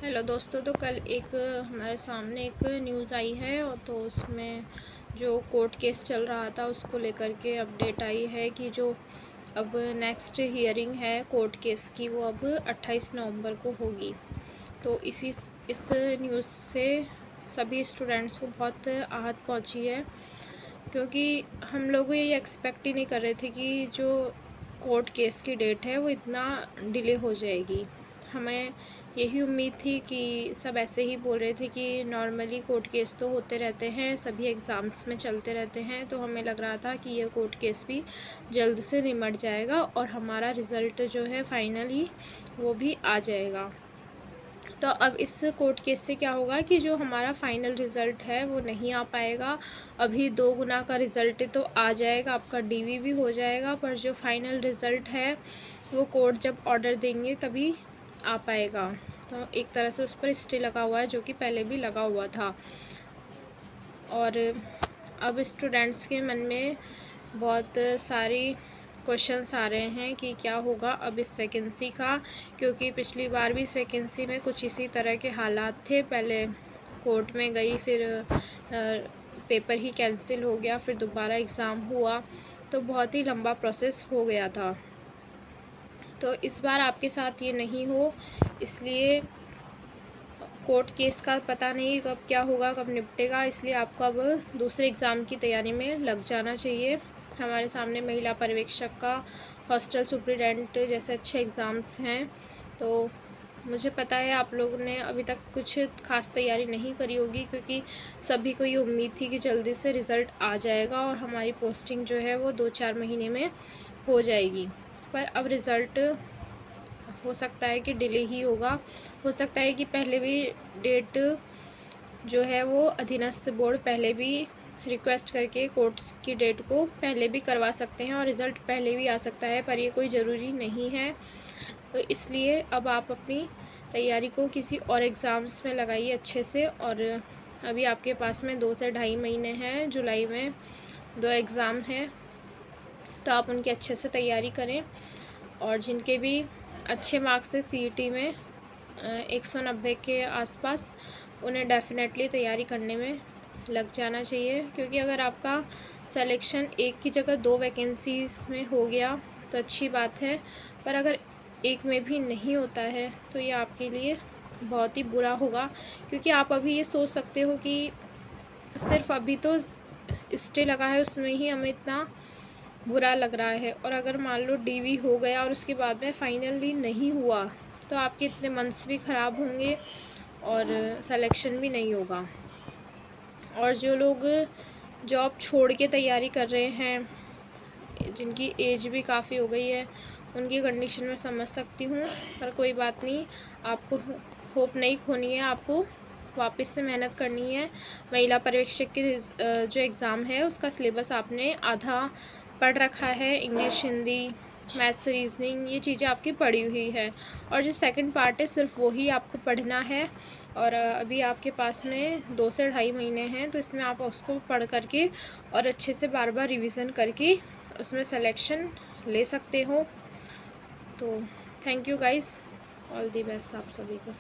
Hello दोस्तों, तो कल एक हमारे सामने एक न्यूज़ आई है और तो उसमें जो कोर्ट केस चल रहा था उसको लेकर के अपडेट आई है कि जो अब नेक्स्ट हियरिंग है कोर्ट केस की वो अब 28 नवंबर को होगी। तो इस न्यूज़ से सभी स्टूडेंट्स को बहुत आहत पहुंची है, क्योंकि हम लोग ये एक्सपेक्ट ही नहीं कर रहे थे कि जो कोर्ट केस की डेट है वो इतना डिले हो जाएगी। हमें यही उम्मीद थी कि सब ऐसे ही बोल रहे थे कि नॉर्मली कोर्ट केस तो होते रहते हैं, सभी एग्ज़ाम्स में चलते रहते हैं, तो हमें लग रहा था कि ये कोर्ट केस भी जल्द से निमट जाएगा और हमारा रिज़ल्ट जो है फाइनली वो भी आ जाएगा। तो अब इस कोर्ट केस से क्या होगा कि जो हमारा फाइनल रिज़ल्ट है वो नहीं आ पाएगा। अभी 2 गुना का रिज़ल्ट तो आ जाएगा, आपका डीवी भी हो जाएगा, पर जो फाइनल रिज़ल्ट है वो कोर्ट जब ऑर्डर देंगे तभी आ पाएगा। तो एक तरह से उस पर स्टे लगा हुआ है, जो कि पहले भी लगा हुआ था। और अब स्टूडेंट्स के मन में बहुत सारी क्वेश्चंस आ रहे हैं कि क्या होगा अब इस वैकेंसी का, क्योंकि पिछली बार भी इस वैकेंसी में कुछ इसी तरह के हालात थे। पहले कोर्ट में गई, फिर पेपर ही कैंसिल हो गया, फिर दोबारा एग्ज़ाम हुआ, तो बहुत ही लंबा प्रोसेस हो गया था। तो इस बार आपके साथ ये नहीं हो, इसलिए कोर्ट केस का पता नहीं कब क्या होगा, कब निपटेगा, इसलिए आपको अब दूसरे एग्ज़ाम की तैयारी में लग जाना चाहिए। हमारे सामने महिला पर्यवेक्षक का, हॉस्टल सुपरिटेंडेंट जैसे अच्छे एग्ज़ाम्स हैं, तो मुझे पता है आप लोगों ने अभी तक कुछ खास तैयारी नहीं करी होगी, क्योंकि सभी को ये उम्मीद थी कि जल्दी से रिज़ल्ट आ जाएगा और हमारी पोस्टिंग जो है वो 2-4 महीने में हो जाएगी। पर अब रिज़ल्ट हो सकता है कि डिले ही होगा, हो सकता है कि पहले भी डेट जो है वो अधीनस्थ बोर्ड पहले भी रिक्वेस्ट करके कोर्ट्स की डेट को पहले भी करवा सकते हैं और रिज़ल्ट पहले भी आ सकता है, पर ये कोई ज़रूरी नहीं है। तो इसलिए अब आप अपनी तैयारी को किसी और एग्ज़ाम्स में लगाइए अच्छे से। और अभी आपके पास में 2 से ढाई महीने हैं, जुलाई में 2 एग्ज़ाम हैं, तो आप उनकी अच्छे से तैयारी करें। और जिनके भी अच्छे मार्क्स से सीईटी में 190 के आसपास, उन्हें डेफ़िनेटली तैयारी करने में लग जाना चाहिए, क्योंकि अगर आपका सिलेक्शन एक की जगह 2 वैकेंसीज़ में हो गया तो अच्छी बात है, पर अगर एक में भी नहीं होता है तो ये आपके लिए बहुत ही बुरा होगा। क्योंकि आप अभी ये सोच सकते हो कि सिर्फ़ अभी तो स्टे लगा है, उसमें ही हमें इतना बुरा लग रहा है, और अगर मान लो डीवी हो गया और उसके बाद में फाइनली नहीं हुआ तो आपके इतने मंथ्स भी ख़राब होंगे और सिलेक्शन भी नहीं होगा। और जो लोग जॉब छोड़ के तैयारी कर रहे हैं, जिनकी एज भी काफ़ी हो गई है, उनकी कंडीशन में समझ सकती हूँ, पर कोई बात नहीं, आपको होप नहीं खोनी है, आपको वापस से मेहनत करनी है। महिला पर्यवेक्षक के जो एग्ज़ाम है उसका सिलेबस आपने आधा पढ़ रखा है, इंग्लिश, हिंदी, मैथ्स, रीजनिंग, ये चीज़ें आपकी पढ़ी हुई है, और जो सेकंड पार्ट है सिर्फ वही आपको पढ़ना है। और अभी आपके पास में 2 से ढाई महीने हैं, तो इसमें आप उसको पढ़ करके और अच्छे से बार बार रिवीज़न करके उसमें सिलेक्शन ले सकते हो। तो thank you guys, all the best आप सभी को।